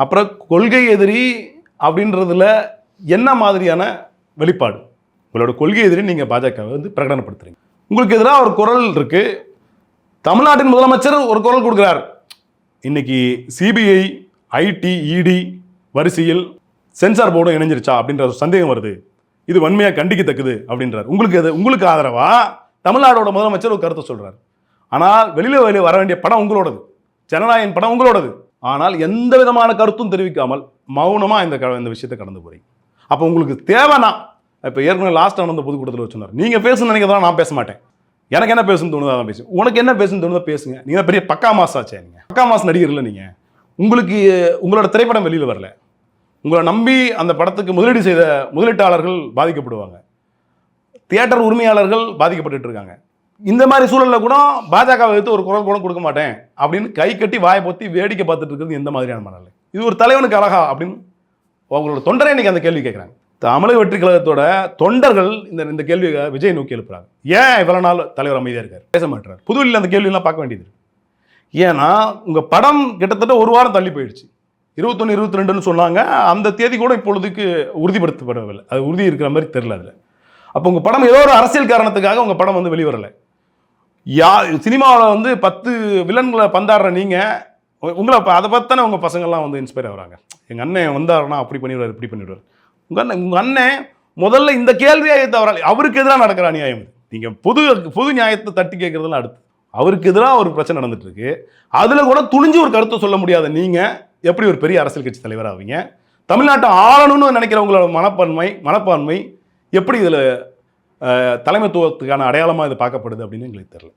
அப்புறம் கொள்கை எதிரி அப்படின்றதுல என்ன மாதிரியான வெளிப்பாடு? உங்களோட கொள்கை எதிரி நீங்கள் பாஜகவை வந்து பிரகடனப்படுத்துறீங்க. உங்களுக்கு எதிராக ஒரு குரல் இருக்கு. தமிழ்நாட்டின் முதலமைச்சர் ஒரு குரல் கொடுக்குறார். இன்னைக்கு சிபிஐ, ஐடி, இடி வரிசையில் சென்சார் போர்டும் இணைஞ்சிருச்சா அப்படின்ற ஒரு சந்தேகம் வருது. இது வன்மையாக கண்டிக்கத்தக்கது அப்படின்றார். உங்களுக்கு ஆதரவா தமிழ்நாடோட முதலமைச்சர் ஒரு கருத்தை சொல்றார். ஆனால் வெளியில் வர வேண்டிய படம் உங்களோடது, ஜனநாயகன் படம் உங்களோடது. ஆனால் எந்த விதமான கருத்தும் தெரிவிக்காமல் மௌனமாக இந்த விஷயத்தை கடந்து போறீங்க. அப்போ உங்களுக்கு தேவைன்னா, இப்போ ஏற்கனவே லாஸ்ட் நடந்த பொதுக்கூட்டத்தில் வச்சுருந்தார், நீங்கள் பேசணும்னு நினைக்கிறதா நான் பேச மாட்டேன், எனக்கு என்ன பேசணும்னு தோணுதா தான் பேசுங்க, உனக்கு என்ன பேசணும்னு தோணுதா பேசுங்க. நீங்கள் பெரிய பக்கா மாஸ் ஆச்சே, நீங்கள் பக்கா மாஸ் நடிகர் இல்லை. நீங்கள் உங்களுக்கு உங்களோட திரைப்படம் வெளியில் வரல, உங்களை நம்பி அந்த படத்துக்கு முதலீடு செய்த முதலீட்டாளர்கள் பாதிக்கப்படுவாங்க, தியேட்டர் உரிமையாளர்கள் பாதிக்கப்பட்டு இருக்காங்க. இந்த மாதிரி சூழலில் கூட பாஜகவை வைத்து ஒரு குரல் கூட கொடுக்க மாட்டேன் அப்படின்னு கை கட்டி வாயை பொத்தி வேடிக்கை பார்த்துட்டு இருக்கிறது எந்த மாதிரியான மனநிலை? இது ஒரு தலைவனுக்கு அழகா அப்படின்னு அவங்களோட தொண்டரே இன்னைக்கு அந்த கேள்வி கேட்குறாங்க. தமிழக வெற்றி கழகத்தோட தொண்டர்கள் இந்த கேள்வியை விஜய் நோக்கி எழுப்புறாங்க. ஏன் இவ்வளவு நாள் தலைவர் அமைதியாக இருக்காரு, பேச மாட்டார்? புதுவெளியில் அந்த கேள்வியெல்லாம் பார்க்க வேண்டியது. ஏன்னா உங்க படம் கிட்டத்தட்ட ஒரு வாரம் தள்ளி போயிடுச்சு. 21, 22ன்னு சொன்னாங்க. அந்த தேதி கூட இப்பொழுதுக்கு உறுதிப்படுத்தப்படவில்லை. அது உறுதி இருக்கிற மாதிரி தெரியல. அதில் அப்போ உங்கள் படம் ஏதோ ஒரு அரசியல் காரணத்துக்காக உங்கள் படம் வந்து வெளிவரலை. சினிமாவில் வந்து 10 வில்லன்களை பந்தாடுற நீங்கள் உங்களை அதை பார்த்தானே உங்கள் பசங்கள்லாம் வந்து இன்ஸ்பயர் ஆகிறாங்க. எங்கள் அண்ணன் வந்தாருன்னா அப்படி பண்ணிவிடுவார், இப்படி பண்ணிவிடுவார். உங்கள் அண்ணன் முதல்ல இந்த கேள்வியாக தவறால் அவருக்கு எதிராக நடக்கிற அநியாயம். நீங்கள் பொது நியாயத்தை தட்டி கேட்குறதுலாம் அடுத்து அவருக்கு எதிராக ஒரு பிரச்சனை நடந்துட்டு இருக்கு. அதில் கூட துணிஞ்சு ஒரு கருத்தை சொல்ல முடியாத நீங்கள் எப்படி ஒரு பெரிய அரசியல் கட்சி தலைவர் ஆவீங்க? தமிழ்நாட்டை ஆளணும்னு நினைக்கிறவங்களோட மனப்பான்மை எப்படி இதில் தலைமைத்துவத்துக்கான அடையாளமாக இது பார்க்கப்படுது அப்படின்னு எங்களுக்கு தெரியல.